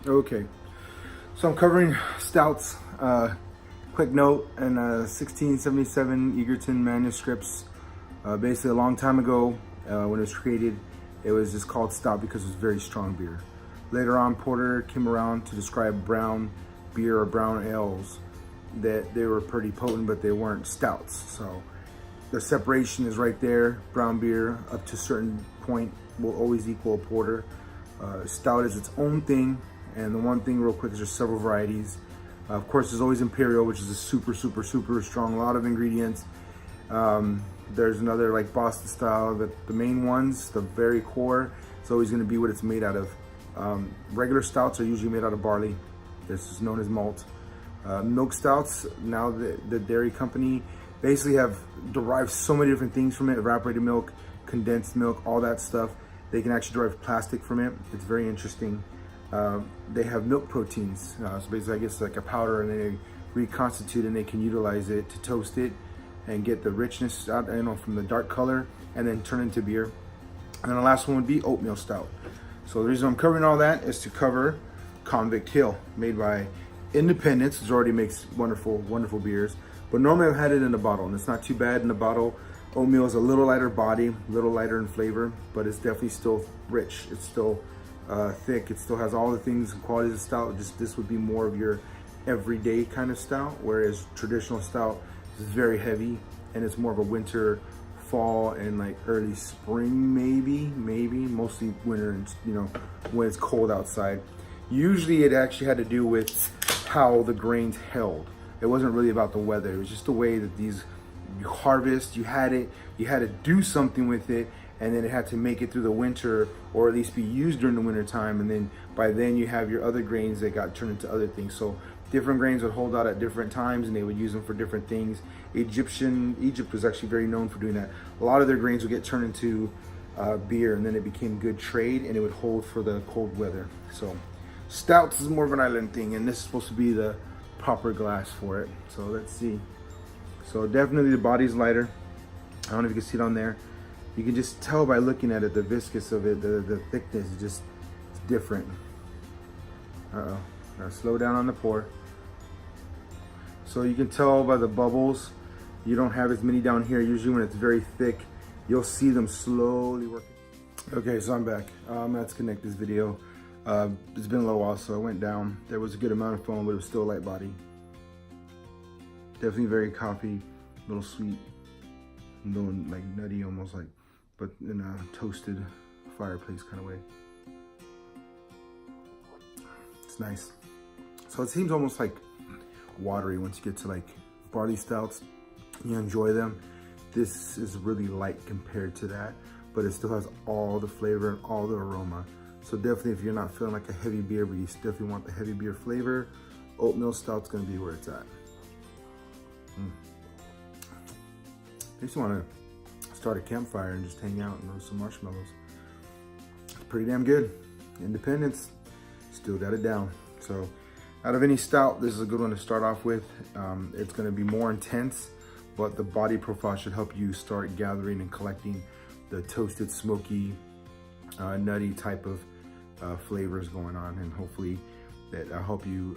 Okay, so I'm covering stouts. Quick note, in 1677 Egerton manuscripts, basically a long time ago, when it was created, it was just called stout because it was very strong beer. Later on, porter came around to describe brown beer or brown ales, that they were pretty potent, but they weren't stouts. So the separation is right there. Brown beer up to a certain point will always equal a porter. Stout is its own thing. And the one thing real quick is there's several varieties. Of course, there's always Imperial, which is a super strong, a lot of ingredients. There's another like Boston style, the main ones, the very core, it's always gonna be what it's made out of. Regular stouts are usually made out of barley. This is known as malt. Milk stouts, now the dairy company basically have derived so many different things from it, evaporated milk, condensed milk, all that stuff. They can actually derive plastic from it. It's very interesting. They have milk proteins, so basically I guess like a powder, and they reconstitute and they can utilize it to toast it and get the richness out, from the dark color, and then turn into beer. And then the last one would be oatmeal stout. So the reason I'm covering all that is to cover Convict Hill, made by Independence, which already makes wonderful beers. But normally I've had it in a bottle, and it's not too bad in the bottle. Oatmeal is a little lighter body, a little lighter in flavor, but it's definitely still rich. It's still thick. It still has all the things and qualities of stout. Just this would be more of your everyday kind of stout, whereas traditional stout is very heavy, and it's more of a winter, fall, and like early spring, maybe mostly winter, and when it's cold outside. Usually it actually had to do with how the grains held. It wasn't really about the weather. It was just the way that you harvest, you had to do something with it, and then it had to make it through the winter, or at least be used during the winter time. And then by then you have your other grains that got turned into other things. So different grains would hold out at different times, and they would use them for different things. Egypt was actually very known for doing that. A lot of their grains would get turned into beer, and then it became good trade, and it would hold for the cold weather. So stouts is more of an island thing, and this is supposed to be the proper glass for it. So let's see. So definitely the body's lighter. I don't know if you can see it on there. You can just tell by looking at it, the viscous of it, the thickness is just, it's different. Uh-oh, now slow down on the pour. So you can tell by the bubbles, you don't have as many down here. Usually when it's very thick, you'll see them slowly working. Okay, so I'm back. I'm gonna disconnect this video. It's been a little while, so I went down. There was a good amount of foam, but it was still a light body. Definitely very coffee, a little sweet, a little like nutty, almost like, but in a toasted fireplace kind of way. It's nice. So it seems almost like watery once you get to like barley stouts. You enjoy them. This is really light compared to that, but it still has all the flavor and all the aroma. So definitely, if you're not feeling like a heavy beer, but you definitely want the heavy beer flavor, oatmeal stout's gonna be where it's at. I just want to start a campfire and just hang out and roast some marshmallows. It's pretty damn good. Independence, still got it down. So out of any stout, this is a good one to start off with. It's going to be more intense, but the body profile should help you start gathering and collecting the toasted, smoky, nutty type of flavors going on, and hopefully that help you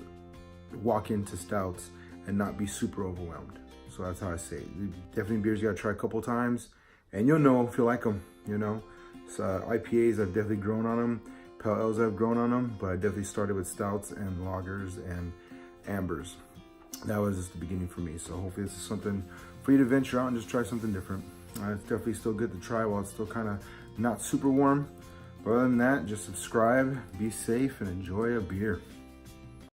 walk into stouts and not be super overwhelmed. So that's how I say it. Definitely beers you gotta try a couple times, and you'll know if you like them, So IPAs, I've definitely grown on them. Pale ales, I've grown on them, but I definitely started with stouts and lagers and ambers. That was just the beginning for me. So hopefully this is something for you to venture out and just try something different. It's definitely still good to try while it's still kind of not super warm. But other than that, just subscribe, be safe, and enjoy a beer.